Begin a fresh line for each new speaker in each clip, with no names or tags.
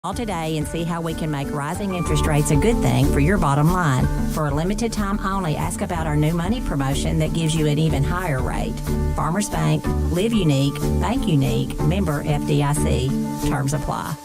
Call today and see how we can make rising interest rates a good thing for your bottom line. For a limited time only, ask about our new money promotion that gives you an even higher rate. Farmers Bank, Live Unique, Bank Unique, member FDIC. Terms apply.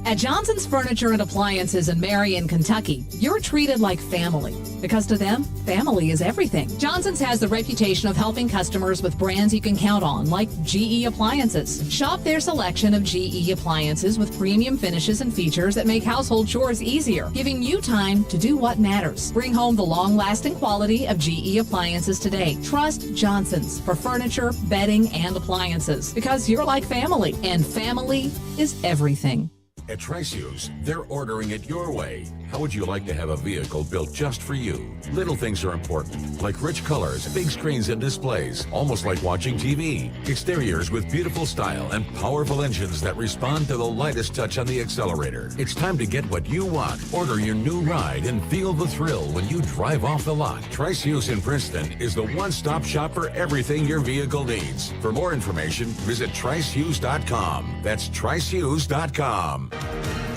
At Johnson's Furniture and Appliances in Marion, Kentucky, you're treated like family. Because to them, family is everything. Johnson's has the reputation of helping customers with brands you can count on, like GE Appliances. Shop their selection of GE appliances with premium finishes and features that make household chores easier, giving you time to do what matters. Bring home the long-lasting quality of GE appliances today. Trust Johnson's for furniture, bedding, and appliances. Because you're like family, and family is everything.
At Trice Hughes, they're ordering it your way. How would you like to have a vehicle built just for you? Little things are important, like rich colors, big screens and displays, almost like watching TV. Exteriors with beautiful style and powerful engines that respond to the lightest touch on the accelerator. It's time to get what you want. Order your new ride and feel the thrill when you drive off the lot. Trice Hughes in Princeton is the one-stop shop for everything your vehicle needs. For more information, visit tricehughes.com. That's tricehughes.com.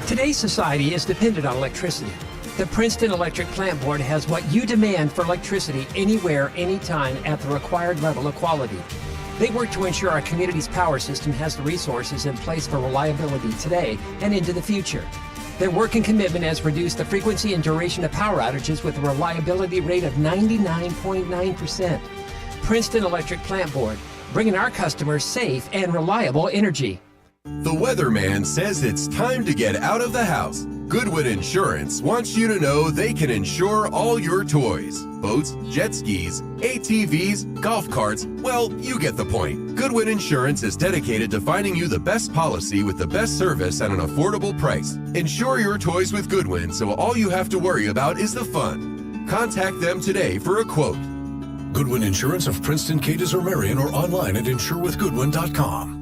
Today's society is dependent on electricity. The Princeton Electric Plant Board has what you demand for electricity anywhere, anytime at the required level of quality. They work to ensure our community's power system has the resources in place for reliability today and into the future. Their work and commitment has reduced the frequency and duration of power outages with a reliability rate of 99.9%. Princeton Electric Plant Board, bringing our customers safe and reliable energy.
The weatherman says it's time to get out of the house. Goodwin Insurance wants you to know they can insure all your toys. Boats, jet skis, ATVs, golf carts, well, you get the point. Goodwin Insurance is dedicated to finding you the best policy with the best service at an affordable price. Insure your toys with Goodwin so all you have to worry about is the fun. Contact them today for a quote.
Goodwin Insurance of Princeton, Cadiz, or Marion, or online at insurewithgoodwin.com.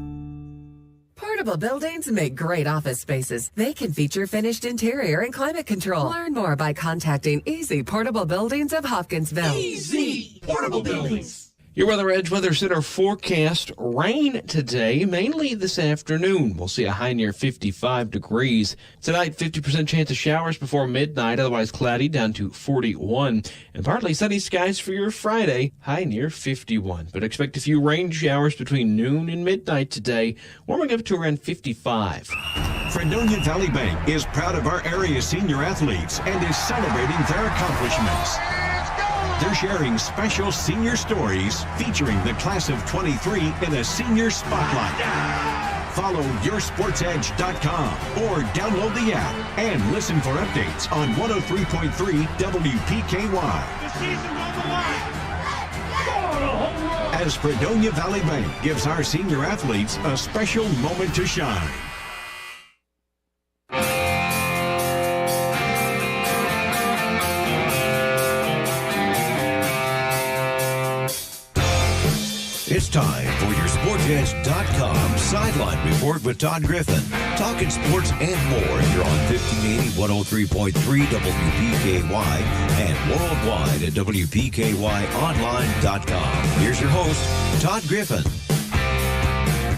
Portable buildings make great office spaces. They can feature finished interior and climate control. Learn more by contacting Easy Portable Buildings of Hopkinsville.
Easy Portable Buildings.
Your Weather Edge Weather Center forecast: rain today, mainly this afternoon. We'll see a high near 55 degrees. Tonight, 50% chance of showers before midnight, otherwise cloudy, down to 41. And partly sunny skies for your Friday, high near 51. But expect a few rain showers between noon and midnight today, warming up to around 55.
Fredonia Valley Bank is proud of our area senior athletes and is celebrating their accomplishments. They're sharing special senior stories featuring the class of 23 in a senior spotlight. Follow yoursportsedge.com or download the app and listen for updates on 103.3 WPKY.
The season's on the line.
As Fredonia Valley Bank gives our senior athletes a special moment to shine.
It's time for your SportsEdge.com sideline report with Todd Griffin. Talking sports and more here on 1580, 103.3 WPKY and worldwide at WPKYonline.com. Here's your host, Todd Griffin.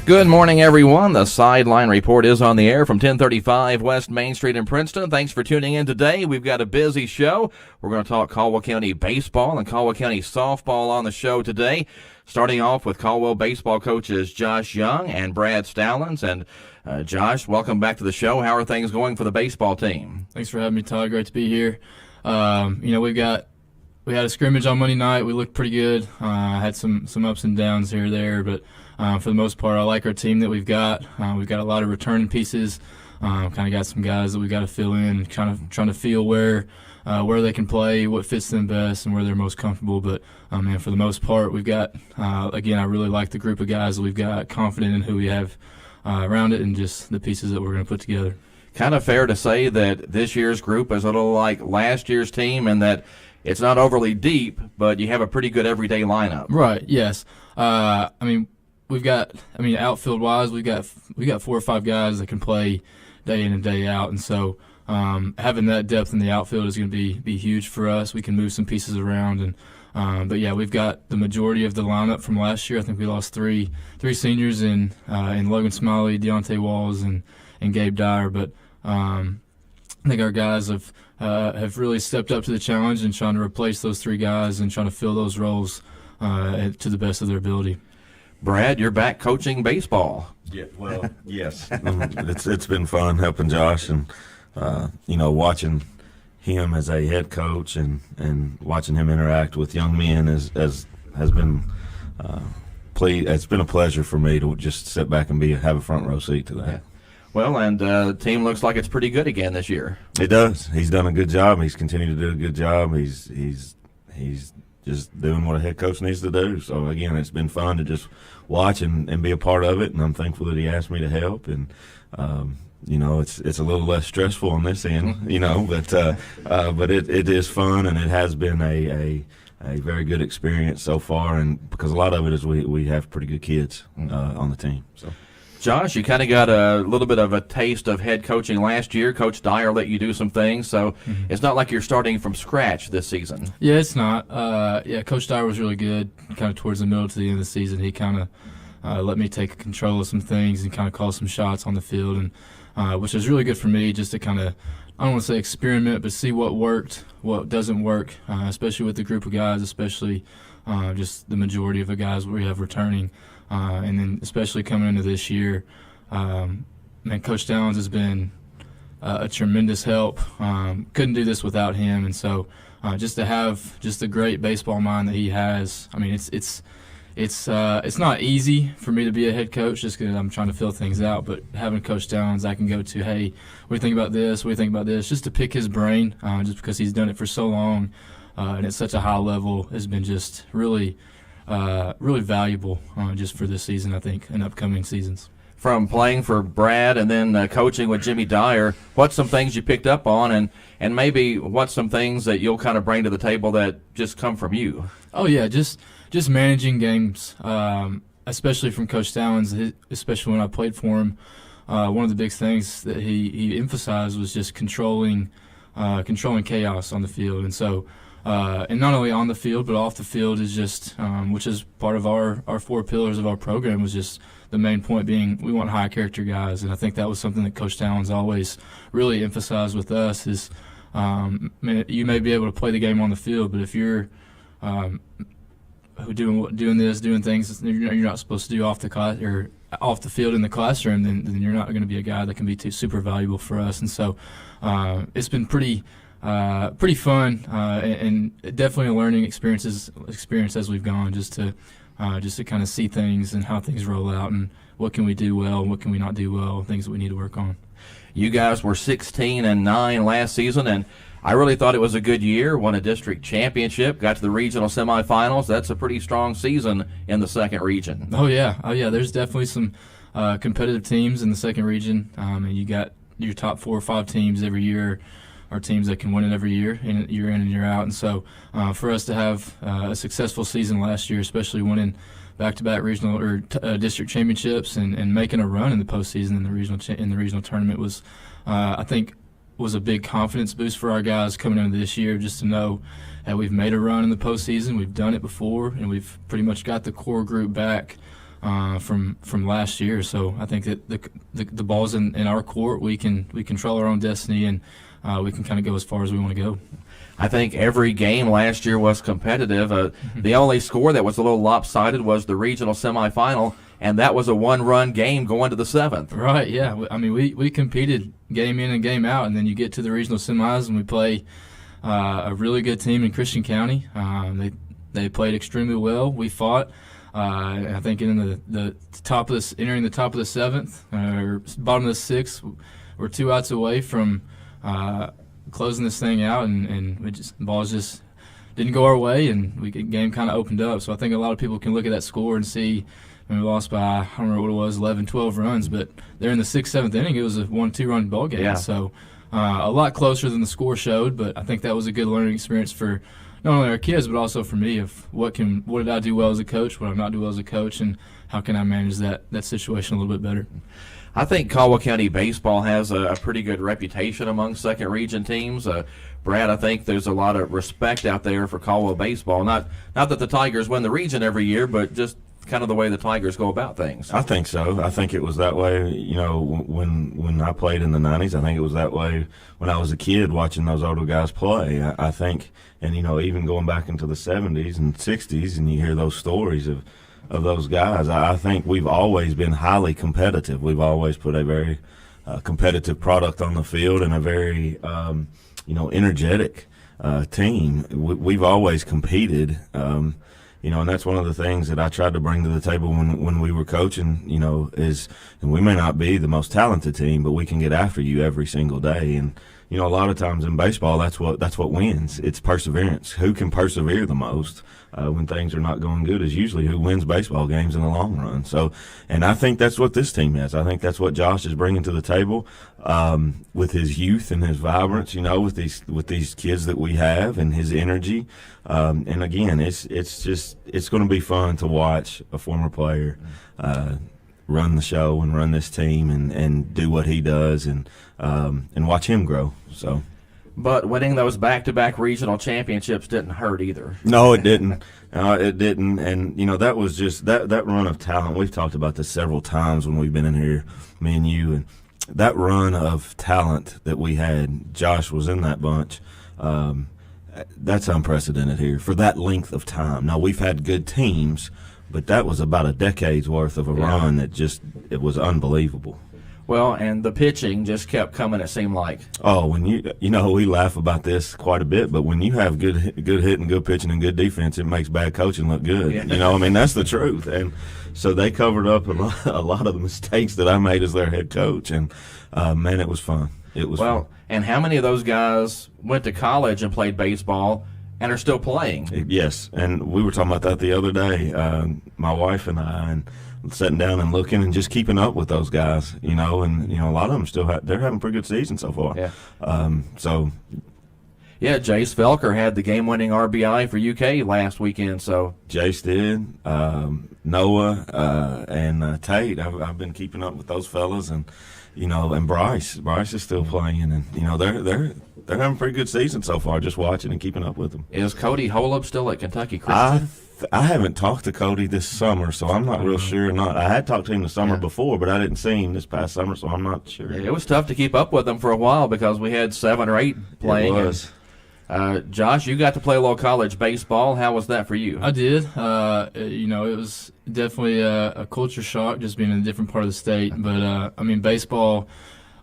Good morning, everyone. The Sideline Report is on the air from 1035 West Main Street in Princeton. Thanks for tuning in today. We've got a busy show. We're going to talk Caldwell County baseball and Caldwell County softball on the show today. Starting off with Caldwell baseball coaches Josh Young and Brad Stallings. And Josh, welcome back to the show. How are things going for the baseball team?
Thanks for having me, Todd. Great to be here. We had a scrimmage on Monday night. We looked pretty good. Had some ups and downs here or there, but for the most part, I like our team that we've got. We've got a lot of returning pieces. Kind of got some guys that we got to fill in, kind of trying to feel where they can play, what fits them best, and where they're most comfortable. But for the most part, we've got again, I really like the group of guys that we've got, confident in who we have around it, and just the pieces that we're going to put together.
Kind of fair to say that this year's group is a little like last year's team, and that it's not overly deep, but you have a pretty good everyday lineup.
Right. Yes. We've got. Outfield wise, we got 4 or 5 guys that can play day in and day out, and so having that depth in the outfield is going to be huge for us. We can move some pieces around, and but yeah, we've got the majority of the lineup from last year. I think we lost three seniors in Logan Smiley, Deontay Walls, and Gabe Dyer. But I think our guys have really stepped up to the challenge and trying to replace those three guys and trying to fill those roles to the best of their ability.
Brad, you're back coaching baseball.
Yeah, well, yes. It's been fun helping Josh and, watching him as a head coach and watching him interact with young men has been it's been a pleasure for me to just sit back and have a front row seat to that.
Yeah. Well, and the team looks like it's pretty good again this year.
It does. He's done a good job. He's continued to do a good job. He's just doing what a head coach needs to do. So, again, it's been fun to just watch and be a part of it, and I'm thankful that he asked me to help. And, it's a little less stressful on this end, but it is fun, and it has been a very good experience so far, and because a lot of it is we have pretty good kids on the team. So,
Josh, you kind of got a little bit of a taste of head coaching last year. Coach Dyer let you do some things, so it's not like you're starting from scratch this season.
Yeah, it's not. Coach Dyer was really good kind of towards the middle to the end of the season. He kind of let me take control of some things and kind of call some shots on the field, and which was really good for me just to kind of, I don't want to say experiment, but see what worked, what doesn't work, especially with the group of guys, especially just the majority of the guys we have returning. And then especially coming into this year, Coach Downs has been a tremendous help. Couldn't do this without him, and so just to have just the great baseball mind that he has. I mean, it's not easy for me to be a head coach just because I'm trying to fill things out. But having Coach Downs, I can go to, hey, what do you think about this? What do you think about this? Just to pick his brain, just because he's done it for so long and at such a high level, has been just really valuable just for this season, I think, and upcoming seasons.
From playing for Brad and then coaching with Jimmy Dyer, what's some things you picked up on, and maybe what's some things that you'll kind of bring to the table that just come from you?
Oh, yeah, just managing games, especially from Coach Downs, especially when I played for him. One of the big things that he emphasized was just controlling chaos on the field. And so and not only on the field, but off the field is just, which is part of our 4 pillars of our program, was just the main point being we want high character guys. And I think that was something that Coach Downs always really emphasized with us is you may be able to play the game on the field, but if you're doing things you're not supposed to do off the field in the classroom, then you're not going to be a guy that can be super valuable for us. And so it's been pretty fun and definitely a learning experience as we've gone, just to kind of see things and how things roll out and what can we do well and what can we not do well, things that we need to work on.
You guys were 16-9 last season, and I really thought it was a good year. Won a district championship, got to the regional semifinals. That's a pretty strong season in the second region.
Oh yeah. There's definitely some competitive teams in the second region, and you got your top 4 or 5 teams every year. Our teams that can win it every year in and year out. And so for us to have a successful season last year, especially winning back-to-back regional or district championships and making a run in the postseason in the regional tournament was, I think, was a big confidence boost for our guys coming into this year, just to know that we've made a run in the postseason. We've done it before, and we've pretty much got the core group back from last year. So I think that the ball's in our court. We control our own destiny, and we can kind of go as far as we want to go.
I think every game last year was competitive. The only score that was a little lopsided was the regional semifinal, and that was a 1-run game going to the 7th.
Right, yeah. I mean, we competed game in and game out, and then you get to the regional semis and we play a really good team in Christian County. They played extremely well. We fought. I think entering the top of the 7th or bottom of the 6th, we're 2 outs away from closing this thing out, and the balls just didn't go our way, and the game kind of opened up. So I think a lot of people can look at that score and see, we lost by, I don't remember what it was, 11, 12 runs, but there in the 6th, 7th inning, it was a 1-2 ball game.
Yeah.
So a lot closer than the score showed, but I think that was a good learning experience for not only our kids, but also for me, of what did I do well as a coach, what did I not do well as a coach, and how can I manage that situation a little bit better.
I think Caldwell County baseball has a pretty good reputation among second region teams. Brad, I think there's a lot of respect out there for Caldwell baseball. Not that the Tigers win the region every year, but just kind of the way the Tigers go about things.
I think so. I think it was that way, you know, when I played in the 90s. I think it was that way when I was a kid watching those older guys play. I think, and, you know, even going back into the 70s and 60s, and you hear those stories of those guys, I think we've always been highly competitive. We've always put a very competitive product on the field and a very, you know, energetic team. We've always competed. You know, and that's one of the things that I tried to bring to the table when we were coaching, you know, is, and we may not be the most talented team, but we can get after you every single day. And, you know, a lot of times in baseball, that's what wins. It's perseverance. Who can persevere the most when things are not going good is usually who wins baseball games in the long run. So, and I think that's what this team has. I think that's what Josh is bringing to the table with his youth and his vibrance, you know, with these kids that we have and his energy. And again, it's going to be fun to watch a former player run the show and run this team and do what he does and watch him grow. So,
but winning those back-to-back regional championships didn't hurt either.
No, it didn't. It didn't. And, you know, that was just that run of talent. We've talked about this several times when we've been in here, me and you, and that run of talent that we had. Josh was in that bunch. That's unprecedented here for that length of time. Now, we've had good teams, but that was about a decade's worth of a run that it was unbelievable.
Well, and the pitching just kept coming, it seemed like.
Oh, when you know, we laugh about this quite a bit, but when you have good hitting, good pitching, and good defense, it makes bad coaching look good. Yeah. You know, I mean, that's the truth. And so they covered up a lot of the mistakes that I made as their head coach, and man, it was fun. It was fun.
And how many of those guys went to college and played baseball and are still playing?
Yes, and we were talking about that the other day, my wife and I, and sitting down and looking and just keeping up with those guys, you know, and, you know, a lot of them still they're having a pretty good season so far.
Yeah.
Yeah,
Jace Felker had the game-winning RBI for UK last weekend. So
Jace did, Noah, and Tate. I've been keeping up with those fellas, and, you know, and Bryce is still playing, and, you know, they're having a pretty good season so far, just watching and keeping up with them.
Is Cody Holub still at Kentucky Christian?
I haven't talked to Cody this summer, so I'm not real sure. I had talked to him the summer before, but I didn't see him this past summer, so I'm not sure.
It was tough to keep up with him for a while because we had 7 or 8 playing.
It was.
Josh, you got to play a little college baseball. How was that for you?
I did. You know, it was definitely a culture shock just being in a different part of the state. But, I mean, baseball,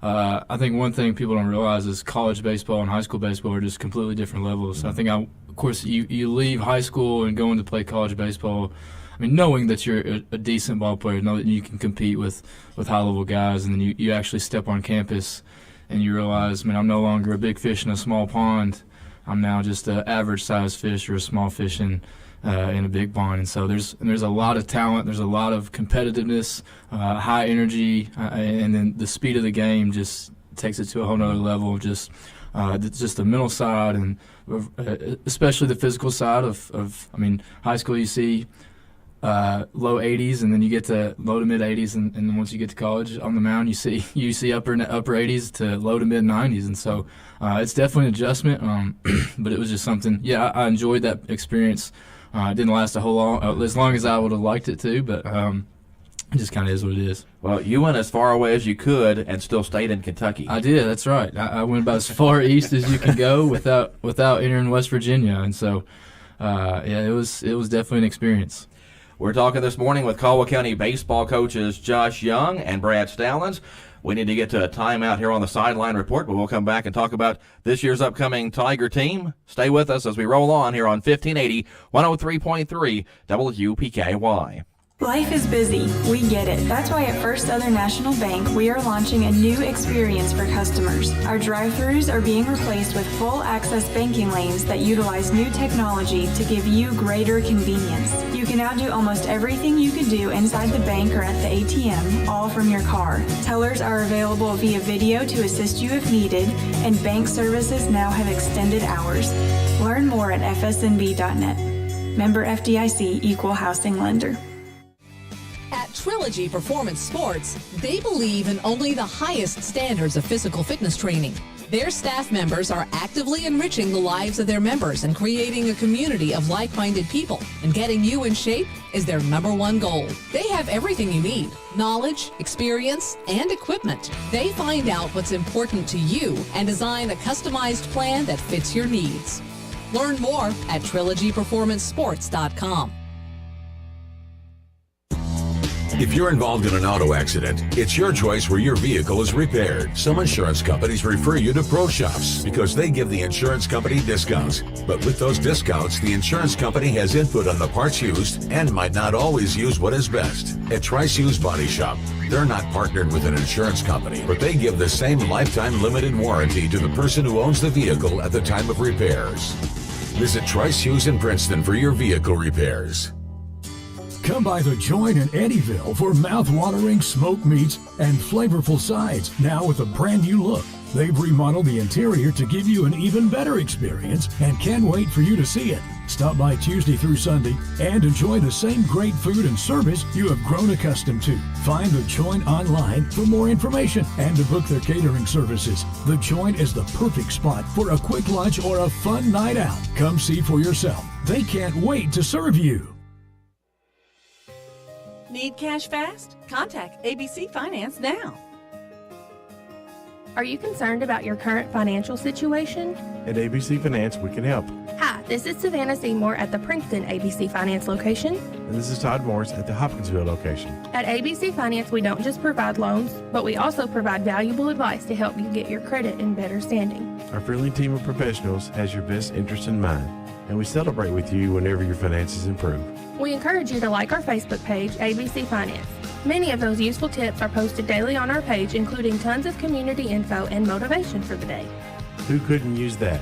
I think one thing people don't realize is college baseball and high school baseball are just completely different levels. I think, of course, you leave high school and going to play college baseball, I mean, knowing that you're a decent ball player, know that you can compete with high-level guys, and then you actually step on campus and you realize, man, I'm no longer a big fish in a small pond. I'm now just an average-sized fish or a small fish in a big pond. And so there's a lot of talent, there's a lot of competitiveness, high energy, and then the speed of the game just takes it to a whole nother level. Just the mental side and especially the physical side of I mean, high school you see low 80s, and then you get to low to mid 80s, and then once you get to college on the mound, you see upper 80s to low to mid 90s, and so it's definitely an adjustment. But it was just something. Yeah, I enjoyed that experience. It didn't last as long as I would have liked it to, but it just kind of is what it is.
Well, you went as far away as you could and still stayed in Kentucky.
I did. That's right. I went about as far east as you can go without entering West Virginia, and so it was definitely an experience.
We're talking this morning with Caldwell County baseball coaches Josh Young and Brad Stallings. We need to get to a timeout here on the Sideline Report, but we'll come back and talk about this year's upcoming Tiger team. Stay with us as we roll on here on 1580, 103.3 WPKY.
Life is busy. We get it. That's why at First Southern National Bank, we are launching a new experience for customers. Our drive-thrus are being replaced with full-access banking lanes that utilize new technology to give you greater convenience. You can now do almost everything you could do inside the bank or at the ATM, all from your car. Tellers are available via video to assist you if needed, and bank services now have extended hours. Learn more at fsnb.net. Member FDIC, Equal Housing Lender.
At
Trilogy Performance Sports, they believe in only the highest standards of physical fitness training. Their staff members are actively enriching the lives of their members and creating a community of like-minded people. And getting you in shape is their #1 goal. They have everything you need: knowledge, experience, and equipment. They find out what's important to you and design a customized plan that fits your needs. Learn more at trilogyperformancesports.com.
If you're involved in an auto accident, it's your choice where your vehicle is repaired. Some insurance companies refer you to pro shops because they give the insurance company discounts. But with those discounts, the insurance company has input on the parts used and might not always use what is best. At Trice Used Body Shop, they're not partnered with an insurance company, but they give the same lifetime limited warranty to the person who owns the vehicle at the time of repairs. Visit Trice Used in Princeton for your vehicle repairs.
Come by the Joint in Eddyville for mouth-watering smoked meats and flavorful sides, now with a brand new look. They've remodeled the interior to give you an even better experience and can't wait for you to see it. Stop by Tuesday through Sunday and enjoy the same great food and service you have grown accustomed to. Find The Joint online for more information and to book their catering services. The Joint is the perfect spot for a quick lunch or a fun night out. Come see for yourself. They can't wait to serve you.
Need cash fast? Contact ABC Finance now.
Are you concerned about your current financial situation?
At ABC Finance, we can help.
Hi, this is Savannah Seymour at the Princeton ABC Finance location.
And this is Todd Morris at the Hopkinsville location.
At ABC Finance, we don't just provide loans, but we also provide valuable advice to help you get your credit in better standing.
Our friendly team of professionals has your best interest in mind, and we celebrate with you whenever your finances improve.
We encourage you to like our Facebook page, ABC Finance. Many of those useful tips are posted daily on our page, including tons of community info and motivation for the day.
Who couldn't use that?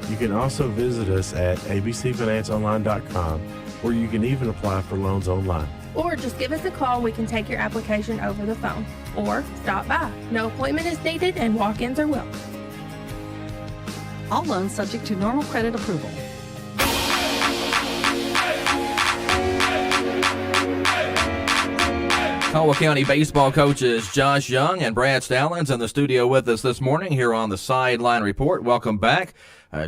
You can also visit us at abcfinanceonline.com, where you can even apply for loans online.
Or just give us a call. We can take your application over the phone. Or stop by. No appointment is needed and walk-ins are welcome.
All loans subject to normal credit approval.
Caldwell County baseball coaches Josh Young and Brad Stallings in the studio with us this morning here on the Sideline Report. Welcome back.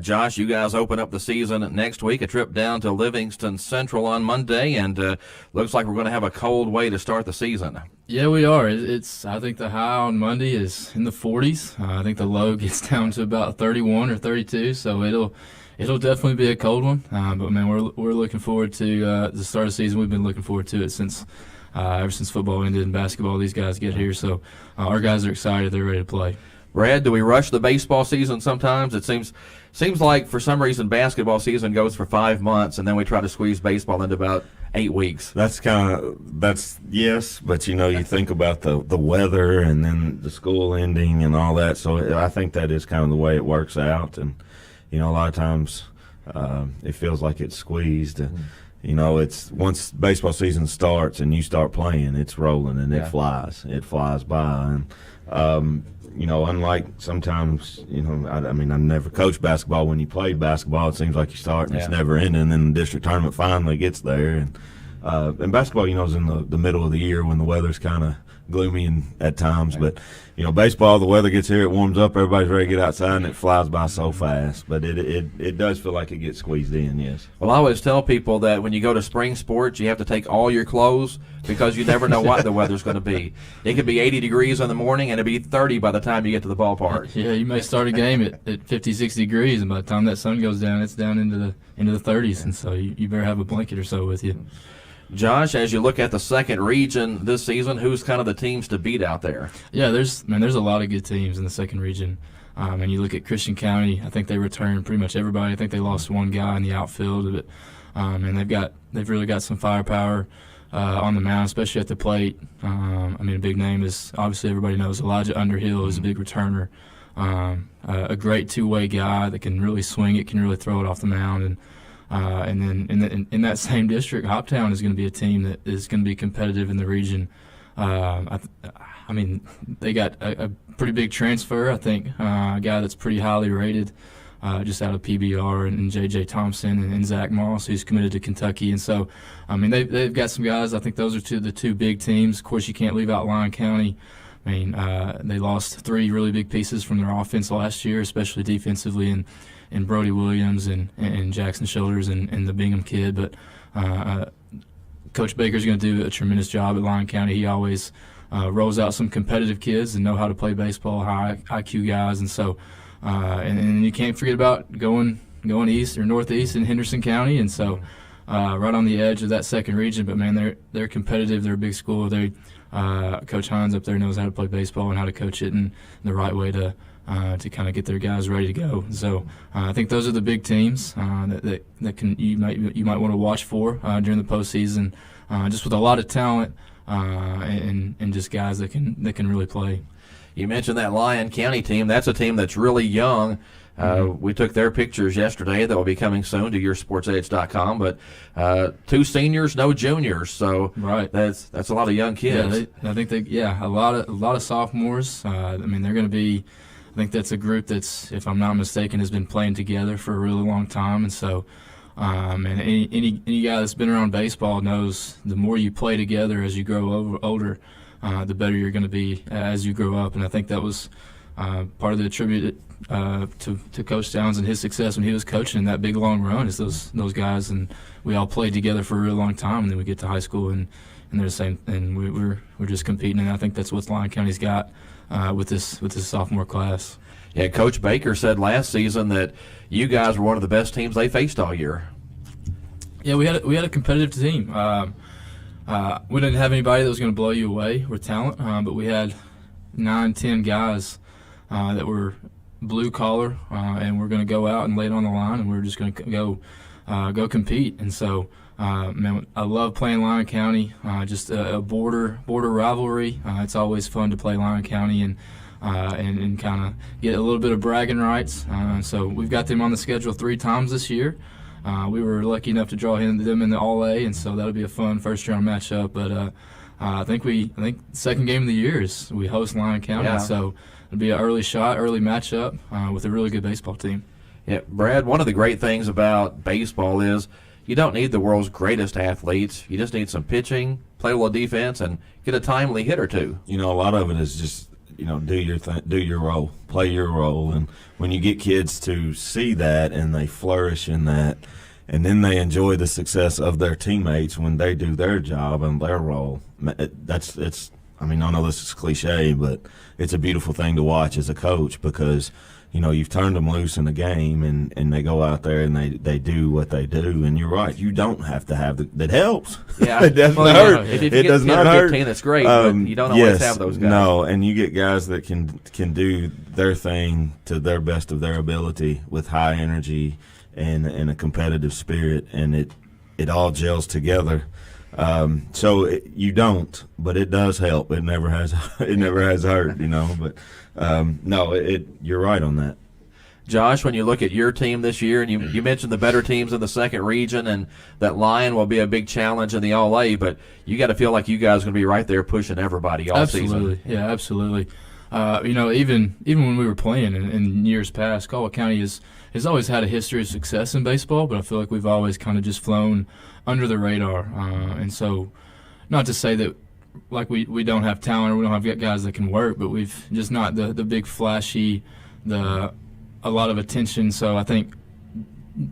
Josh, you guys open up the season next week, a trip down to Livingston Central on Monday, and looks like we're going to have a cold way to start the season.
Yeah, we are. I think the high on Monday is in the 40s. I think the low gets down to about 31 or 32, so it'll definitely be a cold one. But man, we're looking forward to the start of the season. We've been looking forward to it ever since football ended and basketball. These guys get here, so our guys are excited. They're ready to play.
Brad, do we rush the baseball season sometimes? It seems like for some reason basketball season goes for 5 months, and then we try to squeeze baseball into about 8 weeks.
That's yes, but you think about the weather and then the school ending and all that. So I think that is kind of the way it works out, and a lot of times it feels like it's squeezed. It's once baseball season starts and you start playing, it's rolling and it flies by, and unlike sometimes, I never coached basketball. When you played basketball, it seems like you start and it's never ending, and then the district tournament finally gets there, and basketball, is in the middle of the year when the weather's kind of gloomy at times, but baseball, the weather gets here, it warms up, everybody's ready to get outside, and it flies by so fast. But it does feel like it gets squeezed in, yes.
Well, I always tell people that when you go to spring sports, you have to take all your clothes because you never know what the weather's going to be. It could be 80 degrees in the morning and it'll be 30 by the time you get to the ballpark.
Yeah, you may start a game at 50, 60 degrees, and by the time that sun goes down, it's down into the 30s, and so you better have a blanket or so with you.
Josh, as you look at the second region this season, who's kind of the teams to beat out there?
Yeah, there's a lot of good teams in the second region. And you look at Christian County, I think they returned pretty much everybody. I think they lost one guy in the outfield, but and they've really got some firepower on the mound, especially at the plate. A big name is obviously everybody knows Elijah Underhill, who's a big returner, a great two-way guy that can really swing it, can really throw it off the mound, and then in that same district, Hoptown is going to be a team that is going to be competitive in the region. They got a pretty big transfer, I think, a guy that's pretty highly rated just out of PBR, and J.J. Thompson and Zach Moss, who's committed to Kentucky. And so, I mean, they've got some guys. I think those are the two big teams. Of course, you can't leave out Lyon County. I mean, they lost 3 really big pieces from their offense last year, especially defensively, and Brody Williams and Jackson Shoulders and the Bingham kid. But Coach Baker's going to do a tremendous job at Lyon County. He always rolls out some competitive kids and know how to play baseball, high IQ guys. And so, and you can't forget about going east or northeast in Henderson County. And so, right on the edge of that second region. But man, they're competitive. They're a big school. Coach Hines up there knows how to play baseball and how to coach it in the right way to kind of get their guys ready to go. So I think those are the big teams that you might want to watch for during the postseason, just with a lot of talent and just guys that can really play.
You mentioned that Lyon County team. That's a team that's really young. We took their pictures yesterday that will be coming soon to yoursportsedge.com. But 2 seniors, no juniors, so
right.
That's a lot of young kids.
Yeah, I think a lot of sophomores. I mean, they're going to be. I think that's a group that's, if I'm not mistaken, has been playing together for a really long time, and so. And any guy that's been around baseball knows the more you play together as you grow older, the better you're going to be as you grow up. And I think that was part of the tribute to Coach Downs and his success when he was coaching that big long run is those guys, and we all played together for a really long time, and then we get to high school and they're the same, and we're just competing, and I think that's what Lyon County's got with this sophomore class.
Yeah, Coach Baker said last season that you guys were one of the best teams they faced all year.
Yeah, we had a competitive team. We didn't have anybody that was going to blow you away with talent, but we had 9-10 guys that were blue collar, and we're going to go out and lay it on the line, and we're just going to go compete. And so, man, I love playing Lyon County. Just a border rivalry. It's always fun to play Lyon County and kind of get a little bit of bragging rights. So we've got them on the schedule 3 times this year. We were lucky enough to draw them in the All-A, and so that'll be a fun first-round matchup. But I think second game of the year is we host Lyon County,
yeah.
So it'll be an early matchup with a really good baseball team.
Yeah, Brad, one of the great things about baseball is you don't need the world's greatest athletes. You just need some pitching, play a little defense, and get a timely hit or two.
You know, a lot of it is just, do your thing, do your role, play your role. And when you get kids to see that and they flourish in that, and then they enjoy the success of their teammates when they do their job and their role, I know this is cliche, but it's a beautiful thing to watch as a coach because, you've turned them loose in the game and they go out there and they do what they do. And you're right, you don't have to have that helps.
Yeah,
it doesn't hurt. It does not hurt.
15, that's great, but you don't always have those guys.
No, and you get guys that can do their thing to their best of their ability with high energy and a competitive spirit, and it all gels together. You don't, but it does help. It never has hurt, But you're right on that.
Josh, when you look at your team this year, and you mentioned the better teams in the second region, and that Lyon will be a big challenge in the All-A, but you got to feel like you guys are going to be right there pushing everybody all season.
Yeah, absolutely. Even when we were playing in years past, Caldwell County has always had a history of success in baseball, but I feel like we've always kind of just flown under the radar. And so, not to say that like we don't have talent or we don't have guys that can work, but we've just not the big flashy, a lot of attention. So I think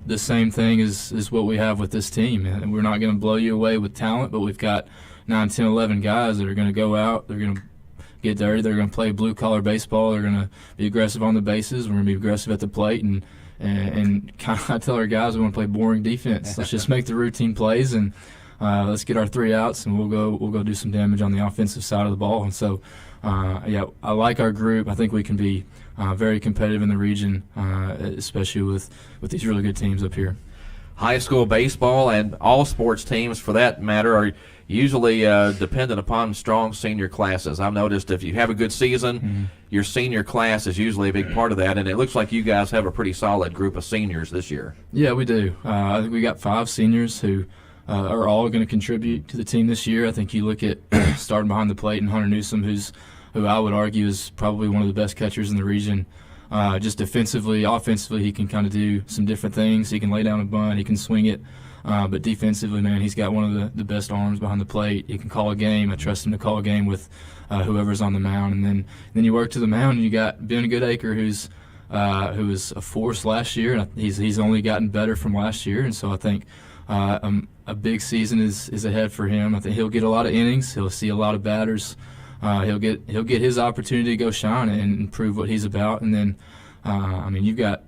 the same thing is what we have with this team. And we're not going to blow you away with talent, but we've got 9, 10, 11 guys that are going to go out. They're going to get dirty. They're going to play blue-collar baseball. They're going to be aggressive on the bases. We're going to be aggressive at the plate. And kind of I tell our guys we want to play boring defense. Let's just make the routine plays and let's get our 3 outs, and we'll go do some damage on the offensive side of the ball. And so, I like our group. I think we can be very competitive in the region, especially with these really good teams up here.
High school baseball and all sports teams, for that matter, are usually dependent upon strong senior classes. I've noticed if you have a good season, your senior class is usually a big part of that, and it looks like you guys have a pretty solid group of seniors this year.
Yeah, we do. I think we got 5 seniors who are all going to contribute to the team this year. I think you look at starting behind the plate and Hunter Newsom, who I would argue is probably one of the best catchers in the region. just defensively, offensively, he can kind of do some different things. He can lay down a bunt, he can swing it. But defensively, man, he's got one of the best arms behind the plate. He can call a game. I trust him to call a game with whoever's on the mound. And then you work to the mound, and you got Ben Goodacre, who was a force last year, and he's only gotten better from last year. And so I think a big season is ahead for him. I think he'll get a lot of innings. He'll see a lot of batters. He'll get his opportunity to go shine and prove what he's about. And then, I mean, you've got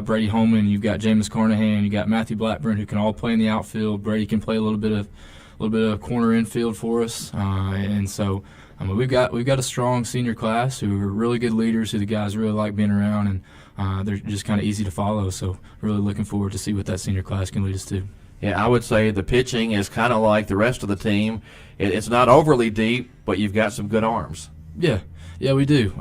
Brady Holman, you've got Jameis Carnahan, you got Matthew Blackburn, who can all play in the outfield. Brady can play a little bit of corner infield for us, and so I mean we've got a strong senior class who are really good leaders, who the guys really like being around, and they're just kind of easy to follow. So really looking forward to see what that senior class can lead us to.
Yeah, I would say the pitching is kind of like the rest of the team. It's not overly deep, but you've got some good arms.
Yeah, we do.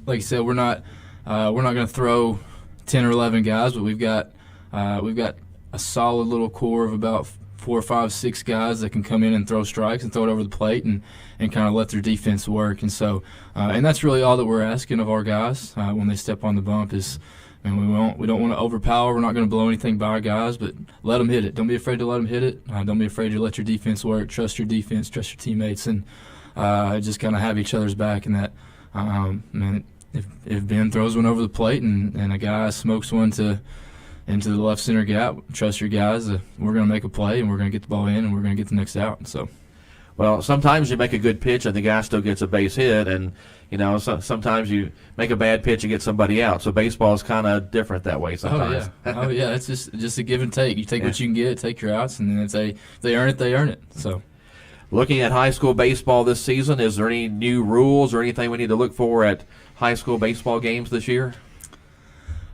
Like you said, we're not going to throw 10 or 11 guys, but we've got a solid little core of about 4 or 5, 6 guys that can come in and throw strikes and throw it over the plate and kind of let their defense work. And so, and that's really all that we're asking of our guys when they step on the bump is. And we don't want to overpower. We're not going to blow anything by our guys, but let them hit it. Don't be afraid to let them hit it. Don't be afraid to let your defense work. Trust your defense. Trust your teammates, and just kind of have each other's back. And that, man, if Ben throws one over the plate and a guy smokes one into the left center gap, trust your guys. We're going to make a play, and we're going to get the ball in, and we're going to get the next out. So.
Well, sometimes you make a good pitch and the guy still gets a base hit, and sometimes you make a bad pitch and get somebody out. So baseball is kind of different that way sometimes.
Oh yeah, it's just a give and take. You take what you can get, take your outs, and then if they earn it, they earn it. So,
looking at high school baseball this season, is there any new rules or anything we need to look for at high school baseball games this year?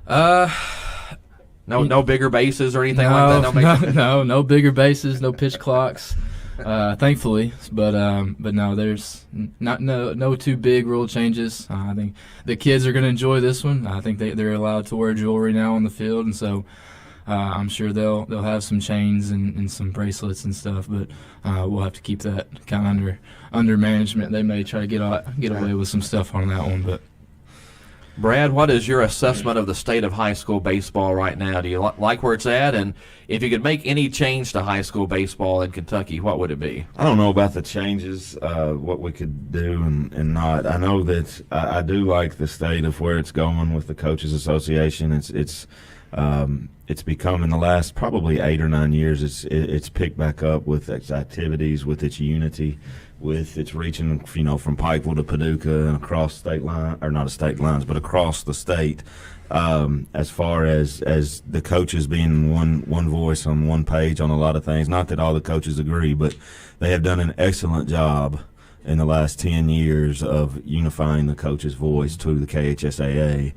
No bigger bases or anything like that.
No bigger bases, no pitch clocks. Thankfully, but no, there's no too big rule changes. I think the kids are going to enjoy this one. I think they're allowed to wear jewelry now on the field, and so I'm sure they'll have some chains and some bracelets and stuff. But we'll have to keep that kind of under management. They may try to get away with some stuff on that one, but.
Brad, what is your assessment of the state of high school baseball right now? Do you like where it's at? And if you could make any change to high school baseball in Kentucky, what would it be?
I don't know about the changes, what we could do and not. I know that I do like the state of where it's going with the Coaches Association. It's become in the last probably 8 or 9 years. It's picked back up with its activities, with its unity, with its reaching, from Pikeville to Paducah and across state line, or not state lines, but across the state. As far as the coaches being one voice on one page on a lot of things. Not that all the coaches agree, but they have done an excellent job in the last 10 years of unifying the coach's voice to the KHSAA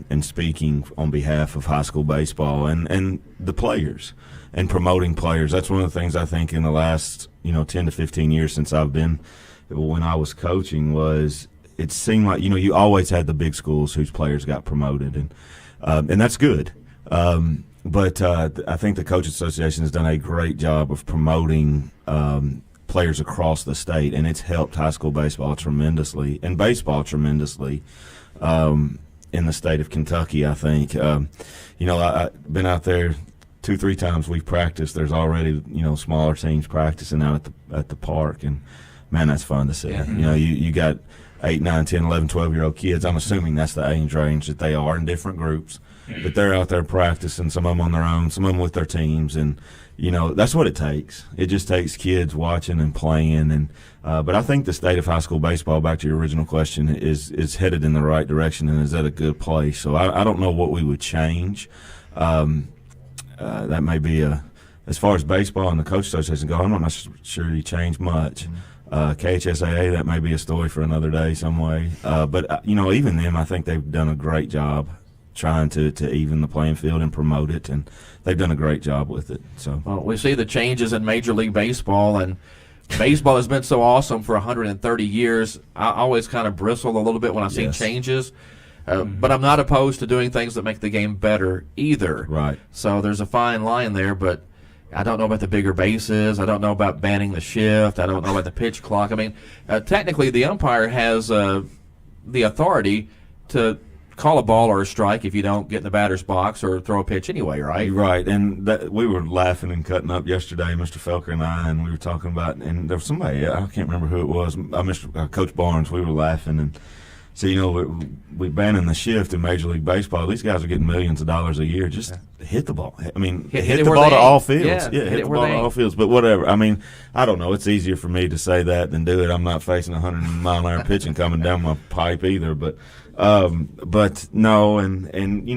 and speaking on behalf of high school baseball and the players and promoting players. That's one of the things I think in the last 10 to 15 years since I've been, when I was coaching, was it seemed like you always had the big schools whose players got promoted, and that's good. But I think the Coaches Association has done a great job of promoting players across the state, and it's helped high school baseball tremendously and baseball tremendously in the state of Kentucky. I think I've been out there 2-3 times. We've practiced. There's already smaller teams practicing out at the park, and man, that's fun to see. Yeah. You got 8, 9, 10, 11, 12-year-old kids. I'm assuming that's the age range that they are in different groups, but they're out there practicing, some of them on their own, some of them with their teams, and that's what it takes. It just takes kids watching and playing, and but I think the state of high school baseball, back to your original question, is headed in the right direction and is at a good place. So I don't know what we would change. That may be as far as baseball and the Coach Association go, I'm not sure you change much. KHSAA, that may be a story for another day some way. But even them, I think they've done a great job trying to even the playing field and promote it, and they've done a great job with it. So
we see the changes in Major League Baseball, and baseball has been so awesome for 130 years. I always kind of bristle a little bit when I see changes. But I'm not opposed to doing things that make the game better either.
Right.
So there's a fine line there, but I don't know about the bigger bases. I don't know about banning the shift. I don't know about the pitch clock. I mean, technically the umpire has the authority to call a ball or a strike if you don't get in the batter's box or throw a pitch anyway, right?
Right, and we were laughing and cutting up yesterday, Mr. Felker and I, and we were talking about, and there was somebody, I can't remember who it was, Coach Barnes, we were laughing, and so, we banning the shift in Major League Baseball. These guys are getting millions of dollars a year. Just hit the ball. I mean, hit the ball to all fields. Yeah, hit the ball to all fields. But whatever. I mean, I don't know. It's easier for me to say that than do it. I'm not facing 100-mile-an-hour pitching coming down my pipe either. But no, and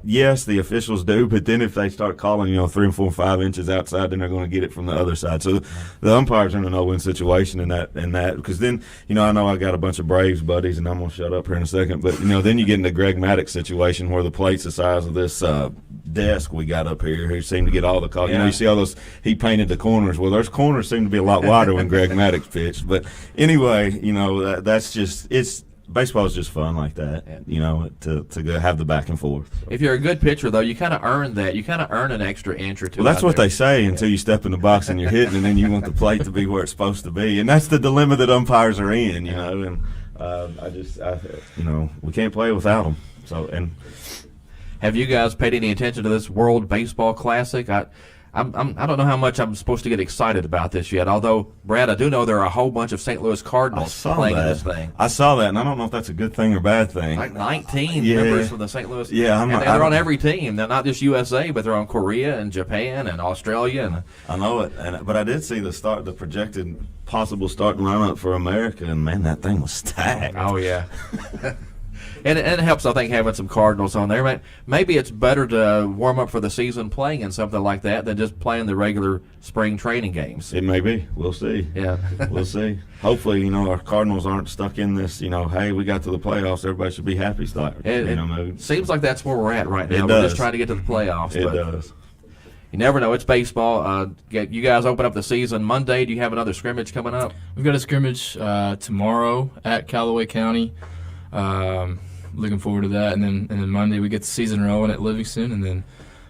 yes, the officials do, but then if they start calling, 3 and 4 and 5 inches outside, then they're going to get it from the other side. So the umpires are in a no-win situation in that, because then, I know I got a bunch of Braves buddies, and I'm going to shut up here in a second, but, then you get into Greg Maddox situation where the plate's the size of this desk we got up here, who seem to get all the calls.
Yeah.
You see all those, he painted the corners. Well, those corners seem to be a lot wider when Greg Maddox pitched. But anyway, that's just, baseball is just fun like that, to go have the back and forth. So.
If you're a good pitcher, though, you kind of earn that. You kind of earn an extra inch or two.
Well, that's what they say until you step in the box and you're hitting, and then you want the plate to be where it's supposed to be, and that's the dilemma that umpires are in, And we can't play without them. So, and
have you guys paid any attention to this World Baseball Classic? I don't know how much I'm supposed to get excited about this yet. Although, Brad, I do know there are a whole bunch of St. Louis Cardinals playing in this thing.
I saw that, and I don't know if that's a good thing or bad thing.
Like 19 members from the St. Louis.
Yeah,
they're on every team. They're not just USA, but they're on Korea and Japan and Australia. And
I know it, but I did see the projected possible starting lineup for America, and man, that thing was stacked.
Oh yeah. And it helps, I think, having some Cardinals on there. Maybe it's better to warm up for the season playing in something like that than just playing the regular spring training games.
It may be. We'll see.
Yeah.
We'll see. Hopefully, our Cardinals aren't stuck in this, hey, we got to the playoffs, everybody should be happy start.
It seems like that's where we're at right now.
It
We're
does.
just trying to get to the playoffs.
It does.
You never know. It's baseball. You guys open up the season Monday. Do you have another scrimmage coming up?
We've got a scrimmage tomorrow at Callaway County. Looking forward to that, and then Monday we get the season rolling at Livingston, and then